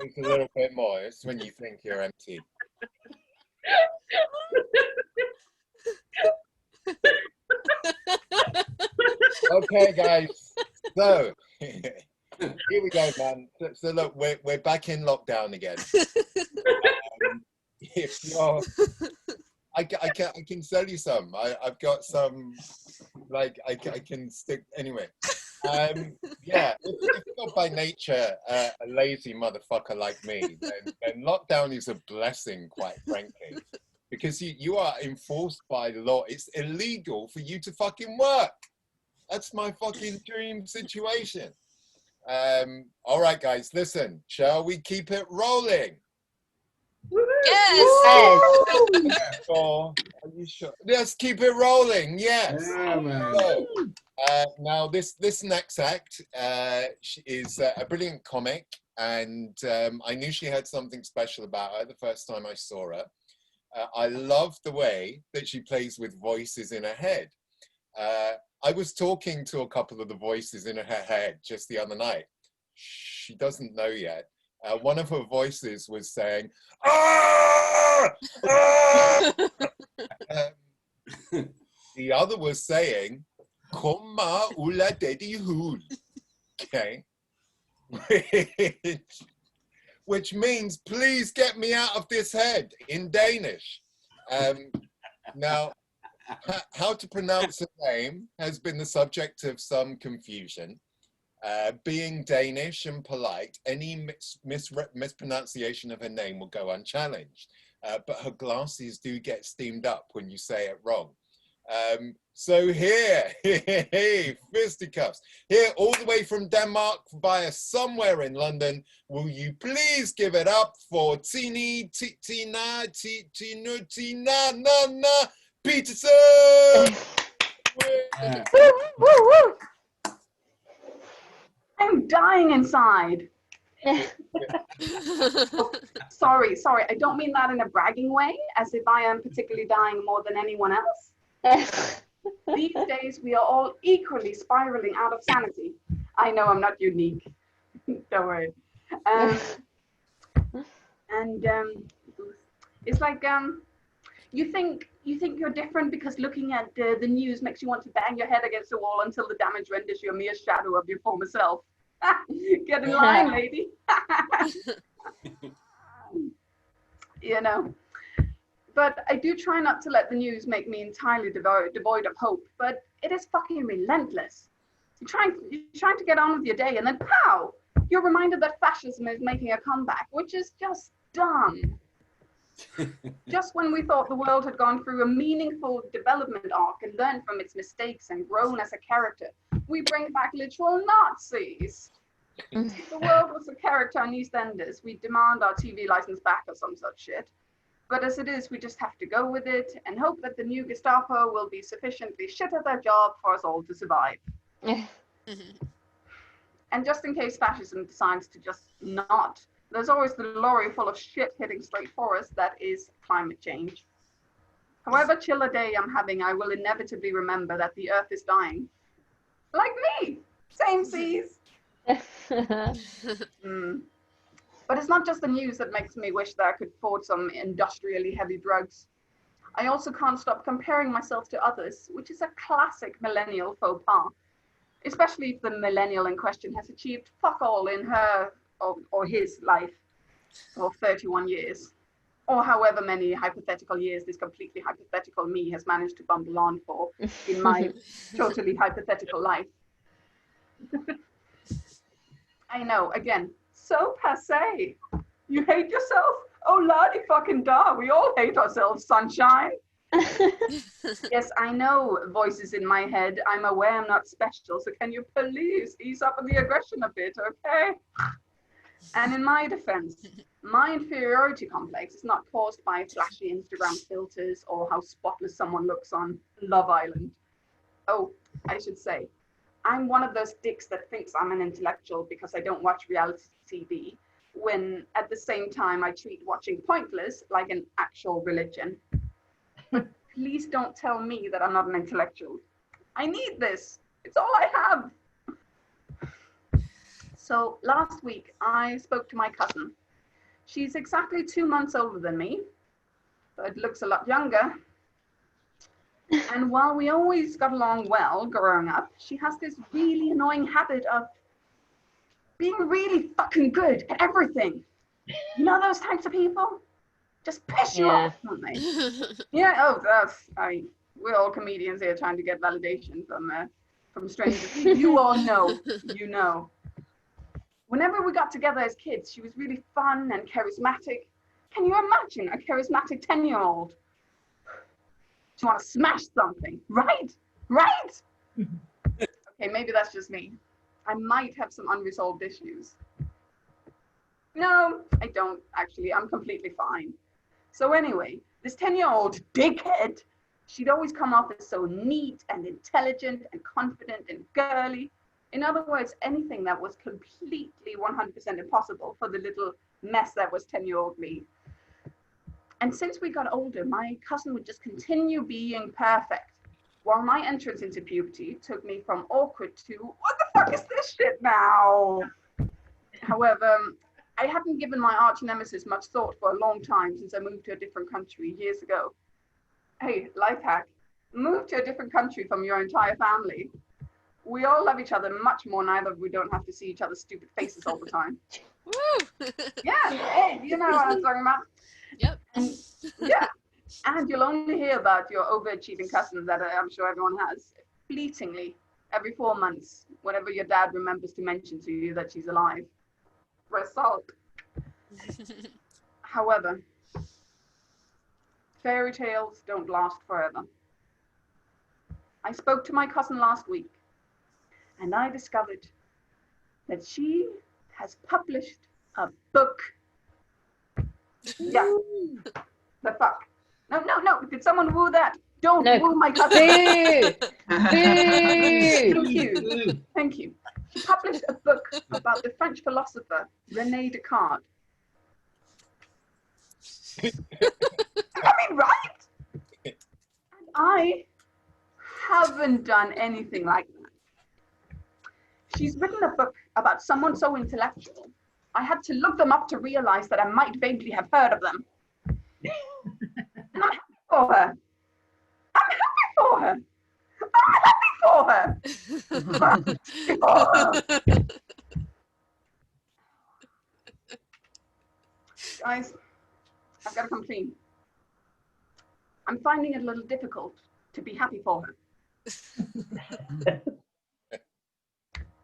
It's a little bit more. It's when you think you're empty. Okay, guys. So here we go, man. So look, we're back in lockdown again. If you're, I can sell you some. I've got some, like I can stick anyway. Yeah, if you're by nature a lazy motherfucker like me, then lockdown is a blessing, quite frankly, because you are enforced by law. It's illegal for you to fucking work. That's my fucking dream situation. All right, guys, listen. Shall we keep it rolling? Yes. Are you sure? Let's keep it rolling. Yes. Yeah, man. So, now this next act is a brilliant comic, and I knew she had something special about her the first time I saw her. I love the way that she plays with voices in her head. I was talking to a couple of the voices in her head just the other night. She doesn't know yet. One of her voices was saying, "Ah! Ah!" The other was saying, "Komma ulla dedi hul." Okay. Which means, please get me out of this head in Danish. Now, how to pronounce her name has been the subject of some confusion. Being Danish and polite, any mispronunciation of her name will go unchallenged. But her glasses do get steamed up when you say it wrong. So here, fisticuffs, here all the way from Denmark via somewhere in London, will you please give it up for Tina Peterson! I'm dying inside. Sorry. I don't mean that in a bragging way, as if I am particularly dying more than anyone else. These days, we are all equally spiraling out of sanity. I know I'm not unique. Don't worry. It's like you think you're different because looking at the news makes you want to bang your head against the wall until the damage renders you a mere shadow of your former self. Get in line, lady. You know. But I do try not to let the news make me entirely devoid of hope, but it is fucking relentless. You're trying to get on with your day, and then pow! You're reminded that fascism is making a comeback, which is just dumb. Just when we thought the world had gone through a meaningful development arc and learned from its mistakes and grown as a character, we bring back literal Nazis. If the world was a character on EastEnders, we'd demand our TV license back or some such shit. But as it is, we just have to go with it and hope that the new Gestapo will be sufficiently shit at their job for us all to survive. And just in case fascism decides to just not, there's always the lorry full of shit hitting straight for us that is climate change. However chill a day I'm having, I will inevitably remember that the earth is dying. Like me! Same seas! But it's not just the news that makes me wish that I could afford some industrially heavy drugs. I also can't stop comparing myself to others, which is a classic millennial faux pas, especially if the millennial in question has achieved fuck all in her or his life for 31 years, or however many hypothetical years this completely hypothetical me has managed to bundle on for in my totally hypothetical life. I know, again, so passé. You hate yourself? Oh, lordy fucking da, we all hate ourselves, sunshine. Yes, I know, voices in my head. I'm aware I'm not special, so can you please ease up on the aggression a bit, okay? And in my defense, my inferiority complex is not caused by flashy Instagram filters or how spotless someone looks on Love Island. Oh, I should say, I'm one of those dicks that thinks I'm an intellectual because I don't watch reality TV, when at the same time I treat watching Pointless like an actual religion. But please don't tell me that I'm not an intellectual. I need this. It's all I have. So last week I spoke to my cousin, She's exactly 2 months older than me, but looks a lot younger. And while we always got along well growing up, she has this really annoying habit of being really fucking good at everything. You know those types of people? Just piss you off, don't they? Yeah, oh, we're all comedians here trying to get validation from strangers. You all know, you know. Whenever we got together as kids, she was really fun and charismatic. Can you imagine a charismatic 10-year-old? You want to smash something, right? Right? Okay, maybe that's just me. I might have some unresolved issues. No, I don't, actually. I'm completely fine. So anyway, this 10-year-old dickhead, she'd always come off as so neat and intelligent and confident and girly. In other words, anything that was completely 100% impossible for the little mess that was 10-year-old me. And since we got older, my cousin would just continue being perfect, while my entrance into puberty took me from awkward to, what the fuck is this shit now? However, I hadn't given my arch nemesis much thought for a long time since I moved to a different country years ago. Hey, life hack, move to a different country from your entire family. We all love each other much more now that we don't have to see each other's stupid faces all the time. Woo! Yeah, hey, you know what I'm talking about. Yep. And, yeah, and you'll only hear about your overachieving cousins that I'm sure everyone has fleetingly every 4 months, whenever your dad remembers to mention to you that she's alive. Result. However, fairy tales don't last forever. I spoke to my cousin last week, and I discovered that she has published a book. Yeah. The fuck? No. Did someone woo that? Don't woo my cousin. Thank you. She published a book about the French philosopher René Descartes. I mean, right? And I haven't done anything like that. She's written a book about someone so intellectual, I had to look them up to realize that I might vaguely have heard of them. And I'm happy for her. I'm happy for her. I'm happy for her. Guys, I've got to come clean. I'm finding it a little difficult to be happy for her.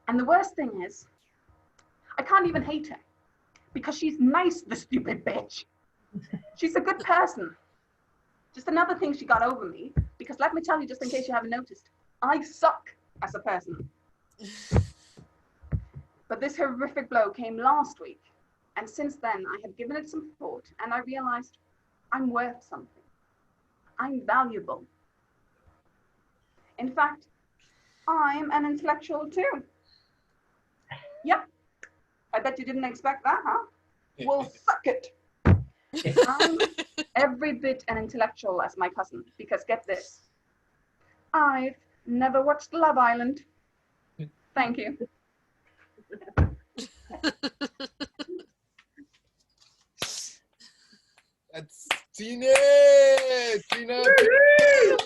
And the worst thing is, I can't even hate her because she's nice, the stupid bitch. She's a good person. Just another thing she got over me, because let me tell you, just in case you haven't noticed, I suck as a person. But this horrific blow came last week. And since then, I have given it some thought and I realized I'm worth something. I'm valuable. In fact, I'm an intellectual too. Yep. I bet you didn't expect that, huh? Well, suck it. I'm every bit an intellectual as my cousin, because get this. I've never watched Love Island. Thank you. That's Tina! Tina!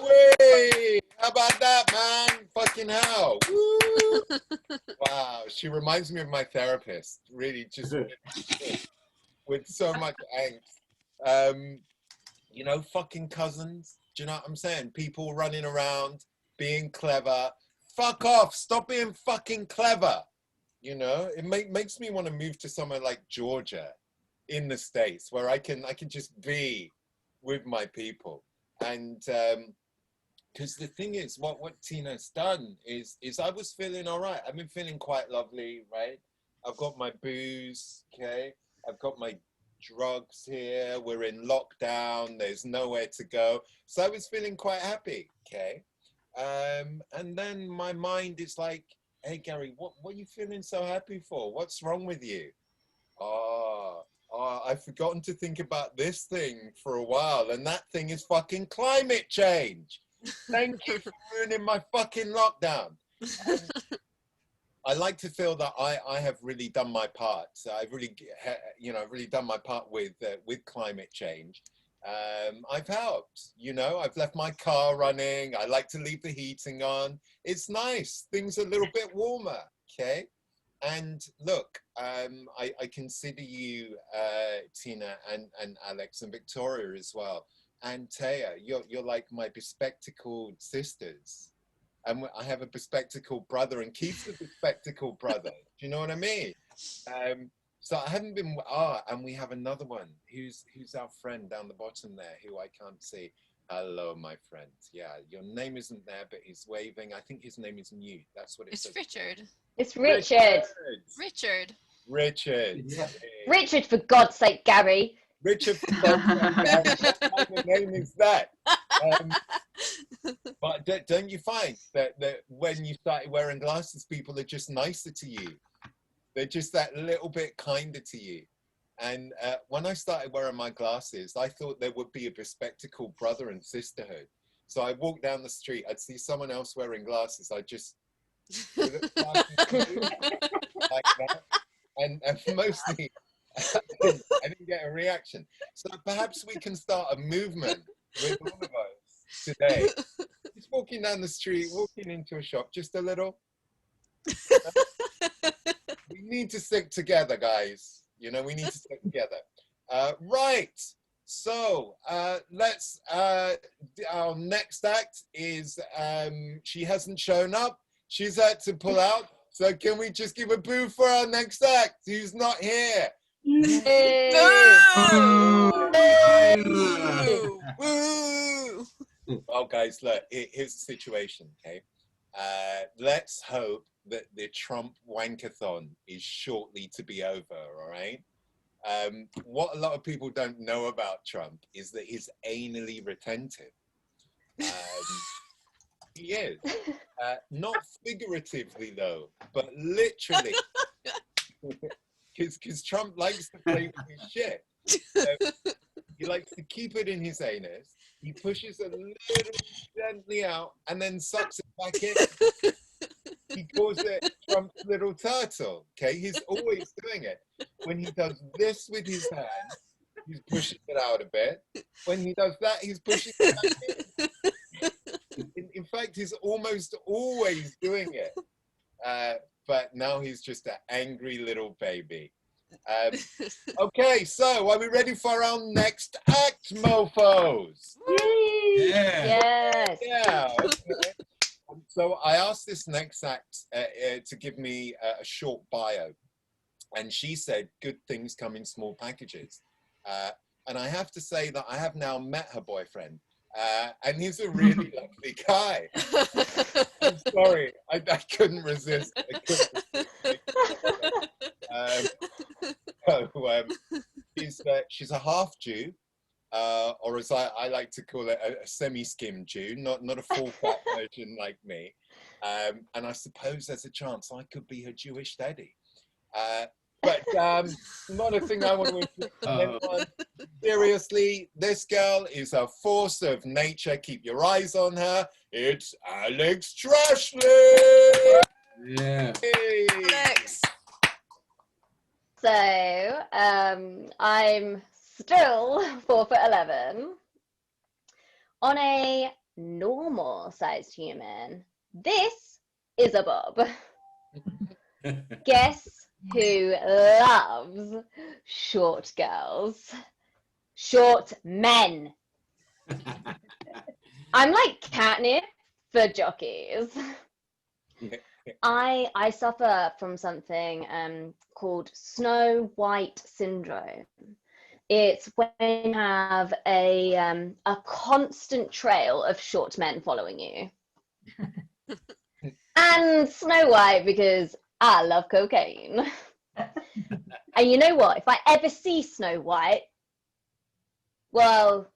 Way! How about that, man? Fucking hell. Woo! Wow, she reminds me of my therapist. Really, just with so much angst. You know, fucking cousins. Do you know what I'm saying? People running around, being clever. Fuck off. Stop being fucking clever. You know, it makes me want to move to somewhere like Georgia in the States where I can just be with my people. And because the thing is, what Tina's done is I was feeling all right. I've been feeling quite lovely, right? I've got my booze, okay? I've got my drugs here. We're in lockdown. There's nowhere to go. So I was feeling quite happy, okay? And then my mind is like, hey, Gary, what are you feeling so happy for? What's wrong with you? Oh, I've forgotten to think about this thing for a while, and that thing is fucking climate change. Thank you for ruining my fucking lockdown. I like to feel that I have really done my part. So I've really, really done my part with climate change. I've helped, I've left my car running. I like to leave the heating on. It's nice. Things are a little bit warmer, okay? And look, I consider you, Tina and Alex and Victoria as well. And Thea, you're like my bespectacled sisters. And I have a bespectacled brother, and Keith's a bespectacled brother. Do you know what I mean? So I haven't been. And we have another one. Who's our friend down the bottom there, who I can't see. Hello, my friend. Yeah, your name isn't there, but he's waving. I think his name is Newt. That's what it says. It's Richard. It's Richard. Richard. Yeah. Richard, for God's sake, Gary. Richard, for God's sake, Gary. What kind of name is that? But don't you find that when you started wearing glasses, people are just nicer to you? They're just that little bit kinder to you. And when I started wearing my glasses, I thought there would be a bespectacled brother and sisterhood. So I walk down the street, I'd see someone else wearing glasses, I'd just like that. And mostly, I didn't get a reaction. So perhaps we can start a movement with all of us today. Just walking down the street, walking into a shop, just a little. We need to stick together, guys. We need to stick together. Right. So let's, our next act is, she hasn't shown up. She's had to pull out. So can we just give a boo for our next act, who's not here? Well, guys, look, here's the situation, okay? Let's hope that the Trump wankathon is shortly to be over, all right? What a lot of people don't know about Trump is that he's anally retentive. He is. Not figuratively, though, but literally. Because Trump likes to play with his shit. He likes to keep it in his anus. He pushes a little gently out and then sucks it back in. He calls it Trump's little turtle. Okay, he's always doing it. When he does this with his hand, he's pushing it out a bit. When he does that, he's pushing it back in. In fact, he's almost always doing it. But now he's just an angry little baby. Okay, so are we ready for our next act, mofos? Yeah. Yes. Yeah. Okay. So I asked this next act to give me a short bio, and she said, "Good things come in small packages." And I have to say that I have now met her boyfriend, and he's a really lovely guy. I'm sorry, I couldn't resist. She's a half Jew, or as I like to call it, a semi-skim Jew, not a full fat version like me. And I suppose there's a chance I could be her Jewish daddy. But not a thing I want to inflict on anyone. Seriously, this girl is a force of nature. Keep your eyes on her. It's Alex Trashley. Yeah. Hey. Alex. So, I'm still 4'11". On a normal sized human, this is a Bob. Guess who loves short girls? Short men. I'm like catnip for jockeys. I suffer from something called Snow White syndrome. It's when you have a constant trail of short men following you. And Snow White because I love cocaine. And you know what? If I ever see Snow White, well,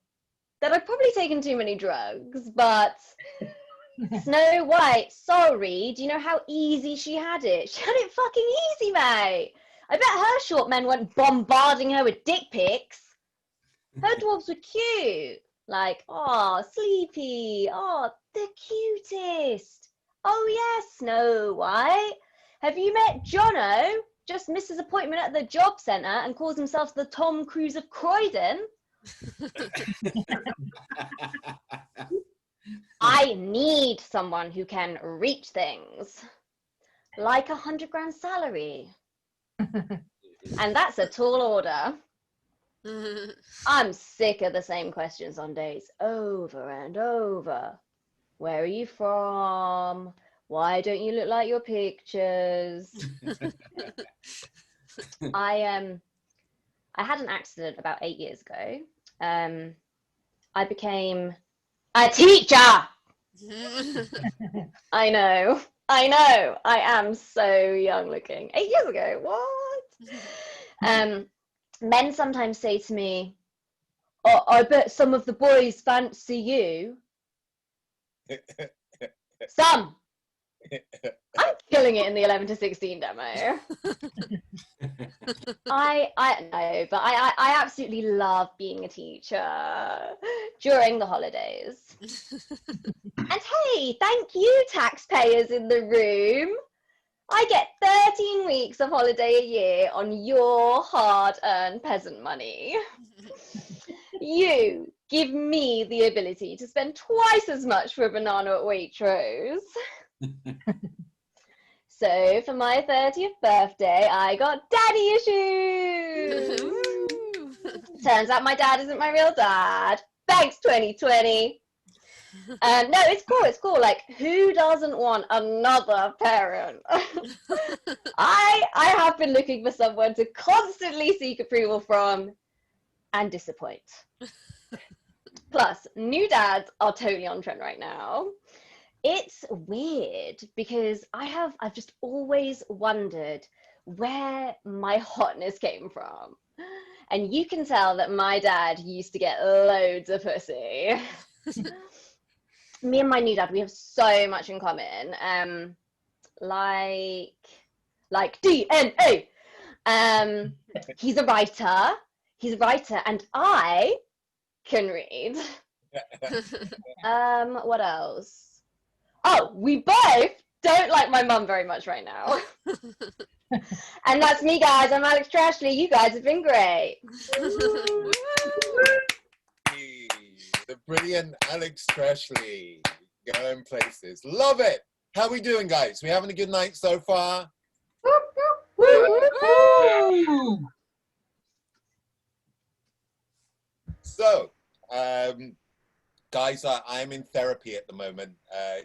then I've probably taken too many drugs, but Snow White, sorry, do you know how easy she had it? She had it fucking easy, mate. I bet her short men weren't bombarding her with dick pics. Her dwarves were cute. Like, oh, Sleepy. Oh, the cutest. Oh, yes, Snow White. Have you met Jono? Just missed his appointment at the job centre and calls himself the Tom Cruise of Croydon. I need someone who can reach things. Like 100 grand salary. And that's a tall order. I'm sick of the same questions on dates over and over. Where are you from? Why don't you look like your pictures? I had an accident about 8 years ago. I became a teacher. I know. I am so young looking. 8 years ago, what? Men sometimes say to me, "Oh, I bet some of the boys fancy you." Some. I'm killing it in the 11 to 16 demo. I know, but I absolutely love being a teacher during the holidays. And hey, thank you, taxpayers in the room. I get 13 weeks of holiday a year on your hard-earned peasant money. You give me the ability to spend twice as much for a banana at Waitrose. So for my 30th birthday, I got daddy issues. Turns out my dad isn't my real dad. Thanks, 2020. No, it's cool. Like, who doesn't want another parent? I have been looking for someone to constantly seek approval from and disappoint. Plus, new dads are totally on trend right now. It's weird because I've just always wondered where my hotness came from. And you can tell that my dad used to get loads of pussy. Me and my new dad, we have so much in common. Like DNA. He's a writer, and I can read. What else? Oh, we both don't like my mum very much right now. And that's me, guys. I'm Alex Trashley. You guys have been great. The brilliant Alex Trashley. Going places. Love it. How we doing, guys? We having a good night so far? So, guys, I'm in therapy at the moment.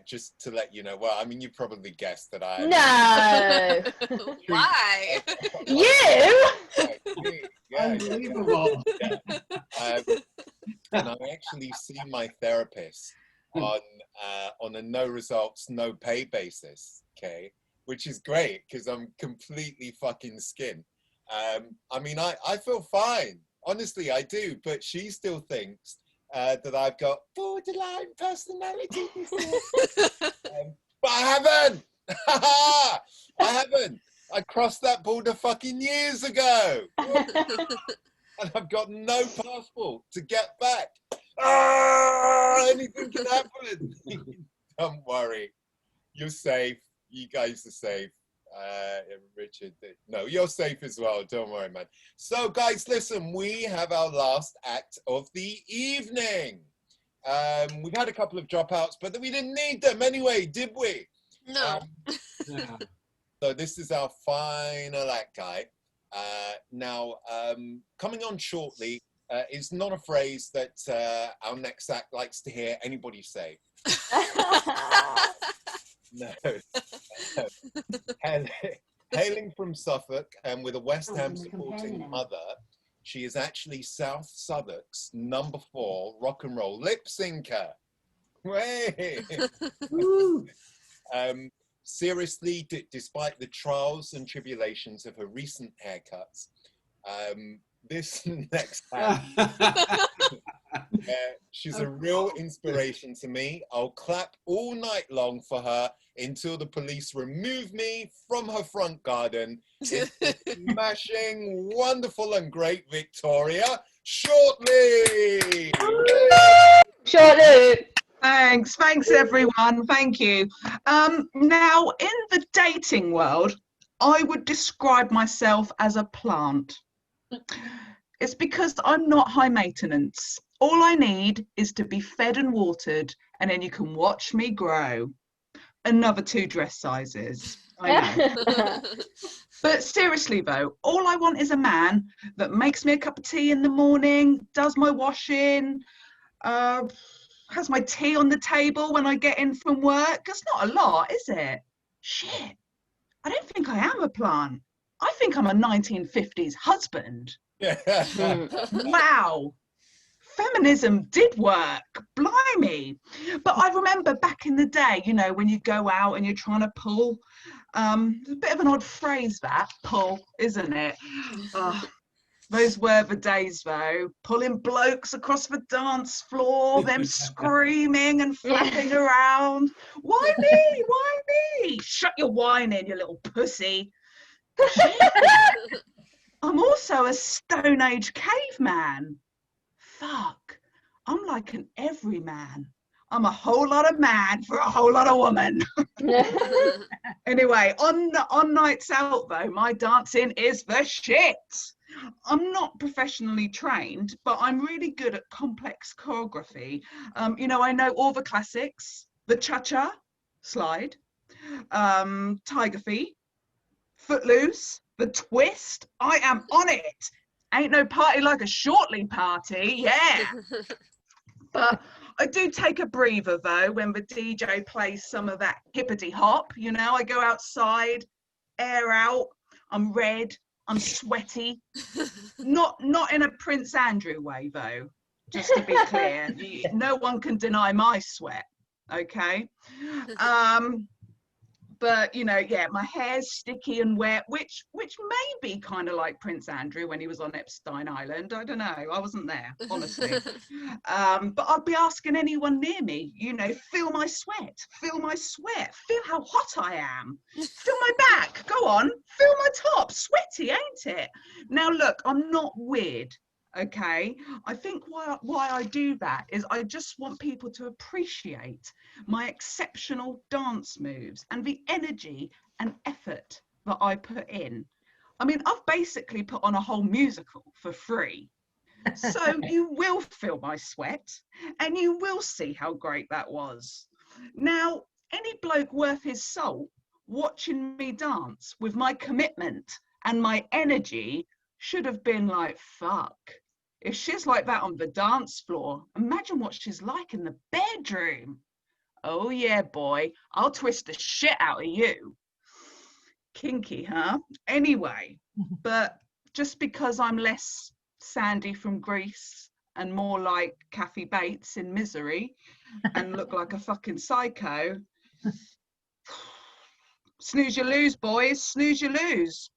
Just to let you know. Well, I mean, you probably guessed that I. No. Why? You? Unbelievable. And I actually see my therapist on a no results, no pay basis. Okay, which is great because I'm completely fucking skinned. I mean, I feel fine. Honestly, I do. But she still thinks that I've got borderline personality disorder. But I haven't. I haven't. I crossed that border fucking years ago. And I've got no passport to get back. Anything can happen. Don't worry. You're safe. You guys are safe. Richard, no, you're safe as well. Don't worry, man. So, guys, listen, we have our last act of the evening. We've had a couple of dropouts, but we didn't need them anyway, did we? No. So this is our final act, guy. Now, coming on shortly is not a phrase that our next act likes to hear anybody say. No. Hailing from Suffolk and with a West Ham supporting mother, she is actually South Southwark's number 4 rock and roll lip syncer. Way. Seriously, despite the trials and tribulations of her recent haircuts, this next act, she's a real inspiration to me. I'll clap all night long for her until the police remove me from her front garden. It's smashing, wonderful and great Victoria shortly. Shortly. Thanks everyone. Thank you. Now, in the dating world, I would describe myself as a plant. It's because I'm not high maintenance. All I need is to be fed and watered, and then you can watch me grow. Another 2 dress sizes. I know. But seriously though, all I want is a man that makes me a cup of tea in the morning, does my washing, has my tea on the table when I get in from work. That's not a lot, is it? Shit, I don't think I am a plant. I think I'm a 1950s husband. Wow. Feminism did work, blimey. But I remember back in the day, you know, when you go out and you're trying to pull, it's a bit of an odd phrase that, pull, isn't it? Those were the days though, pulling blokes across the dance floor, them screaming and flapping around. Why me? Why me? Shut your whining, you little pussy. I'm also a Stone Age caveman. Fuck, I'm like an everyman. I'm a whole lot of man for a whole lot of woman. Anyway, on nights out though, my dancing is the shit. I'm not professionally trained, but I'm really good at complex choreography. You know, I know all the classics, the cha-cha, slide, tiger feet, footloose, the twist. I am on it. Ain't no party like a shortly party, yeah. But I do take a breather though when the DJ plays some of that hippity hop. You know, I go outside, air out, I'm red, I'm sweaty. Not in a Prince Andrew way though, just to be clear. No one can deny my sweat, okay? But you know, yeah, my hair's sticky and wet, which may be kind of like Prince Andrew when he was on Epstein Island. I don't know, I wasn't there, honestly. But I'd be asking anyone near me, you know, feel my sweat, feel how hot I am, feel my back, go on, feel my top, sweaty, ain't it? Now look, I'm not weird. Okay, I think why I do that is I just want people to appreciate my exceptional dance moves and the energy and effort that I put in. I mean, I've basically put on a whole musical for free. So you will feel my sweat and you will see how great that was. Now, any bloke worth his salt watching me dance with my commitment and my energy should have been like, fuck. If she's like that on the dance floor, imagine what she's like in the bedroom. Oh yeah, boy, I'll twist the shit out of you. Kinky, huh? Anyway, but just because I'm less Sandy from Greece and more like Kathy Bates in Misery and look like a fucking psycho, snooze you lose, boys, snooze you lose.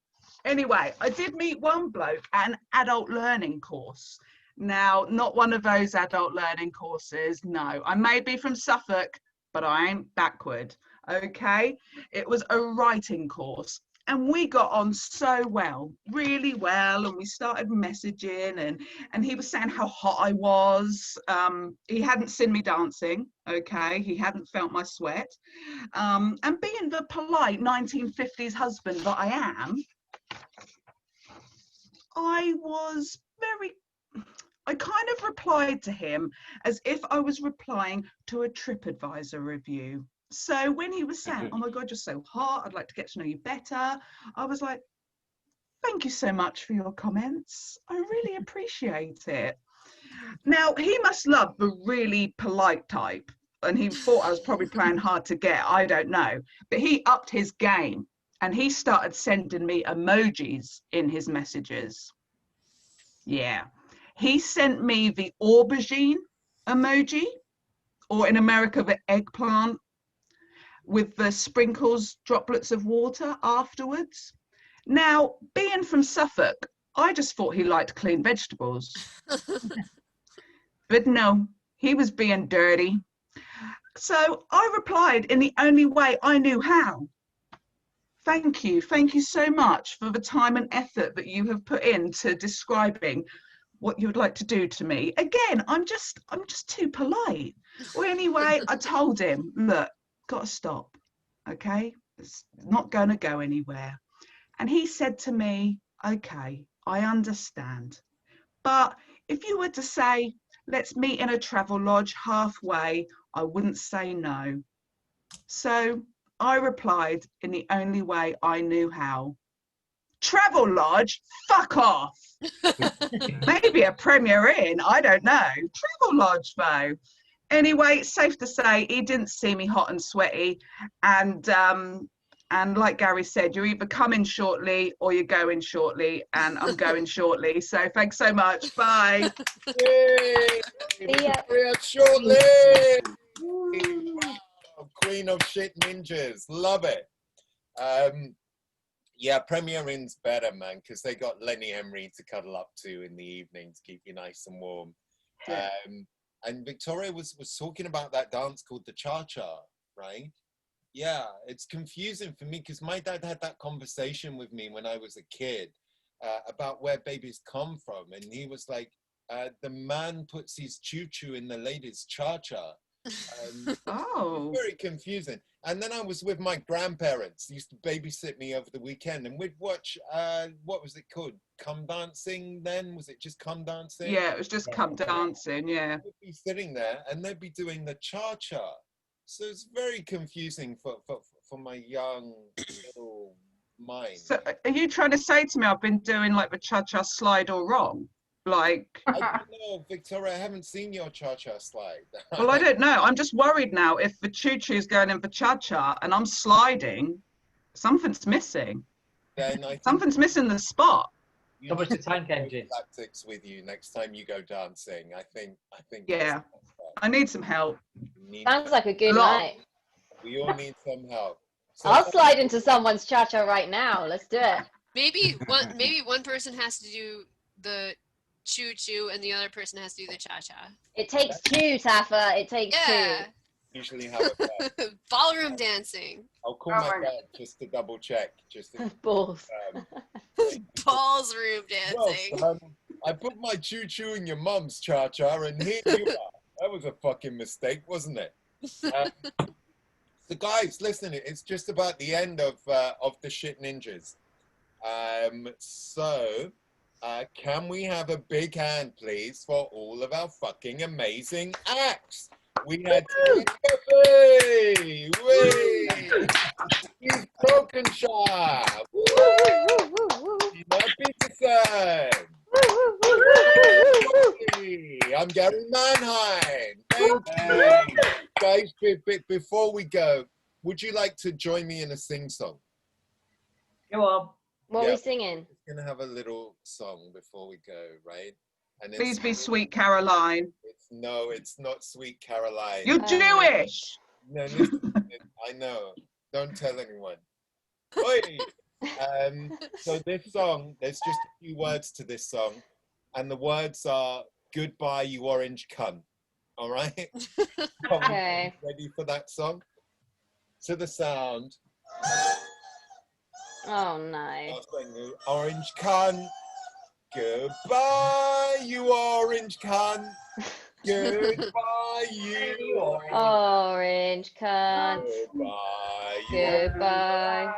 Anyway, I did meet one bloke at an adult learning course. Now, not one of those adult learning courses, no. I may be from Suffolk, but I ain't backward, okay? It was a writing course, and we got on so well, really well, and we started messaging, and he was saying how hot I was. He hadn't seen me dancing, okay? He hadn't felt my sweat. And being the polite 1950s husband that I am, I kind of replied to him as if I was replying to a TripAdvisor review. So when he was saying, oh my God, you're so hot, I'd like to get to know you better, I was like, thank you so much for your comments. I really appreciate it. Now, he must love the really polite type, and he thought I was probably playing hard to get, I don't know. But he upped his game. And he started sending me emojis in his messages. Yeah. He sent me the aubergine emoji, or in America, the eggplant, with the sprinkles, droplets of water afterwards. Now, being from Suffolk, I just thought he liked clean vegetables. But no, he was being dirty. So I replied in the only way I knew how. Thank you so much for the time and effort that you have put into describing what you would like to do to me. Again, I'm just too polite. Well, anyway, I told him, look, gotta stop, okay? It's not gonna go anywhere. And he said to me, okay, I understand. But if you were to say, let's meet in a travel lodge halfway, I wouldn't say no. So I replied in the only way I knew how. Travel lodge? Fuck off. Maybe a Premier Inn, I don't know. Travel lodge though. Anyway, it's safe to say he didn't see me hot and sweaty. And like Gary said, you're either coming shortly or you're going shortly, and I'm going shortly. So thanks so much. Bye. Yay! See ya. Victoria shortly! Wow, Queen of shit ninjas. Love it. Yeah, Premier Inn's better, man, because they got Lenny Henry to cuddle up to in the evening to keep you nice and warm. Yeah. And Victoria was talking about that dance called the cha-cha, right? Yeah, it's confusing for me because my dad had that conversation with me when I was a kid about where babies come from. And he was like, the man puts his choo-choo in the lady's cha-cha. Oh. Very confusing. And then I was with my grandparents. They used to babysit me over the weekend, and we'd watch, what was it called? Come Dancing then? Was it just Come Dancing? Yeah, it was just Come Dancing, yeah. We'd be sitting there, and they'd be doing the cha-cha. So it's very confusing for my young little mind. So are you trying to say to me I've been doing like the cha-cha slide all wrong? Like, I don't know, Victoria, I haven't seen your cha-cha slide. well, I don't know. I'm just worried now if the choo-choo is going in for cha-cha and I'm sliding, something's missing. Then I think Something's missing the spot. you So much need the tank to take engine. tactics with you next time you go dancing. I think. Yeah. I need some help. Sounds like a good Lot. night. We all need some help. So I'll slide into someone's cha-cha right now. Let's do it. Maybe one person has to do the choo-choo and the other person has to do the cha-cha. It takes two, Taffa. It takes Yeah. usually how it works. Ballroom dancing. I'll call Oh my my dad just to double check. Just to two. Balls. Balls room well, dancing. son, I put my choo-choo in your mum's cha-cha, and here you are. That was a fucking mistake, wasn't it? So guys, listen, it's just about the end of the shit ninjas. So can we have a big hand, please, for all of our fucking amazing acts? We had Steve Brokenshire, Peterson. I'm Gary Mannheim. Thank you. Guys, before we go, would you like to join me in a sing-song? Go on. What are Yeah. we singing? We're going to have a little song before we go, right? And Please be Sweet Caroline. it's not Sweet Caroline. You're Jewish. No, listen, I know. Don't tell anyone. Oi! So this song, there's just a few words to this song, and the words are "Goodbye, you orange cunt." All right? Okay. Ready for that song? To the sound. Oh no. Orange cunt. Goodbye, you orange cunt. Goodbye, you orange. Orange cunt. Goodbye, you. Goodbye.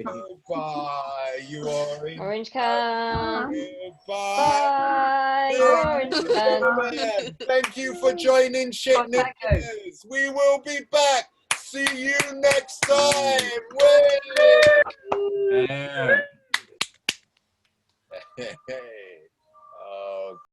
Goodbye, you orange. Orange cunt. Goodbye. Bye. Orange cunt. Gentlemen, thank you for joining Shit Ninjas. We will be back. See you next time. Wait. Yeah. Hey.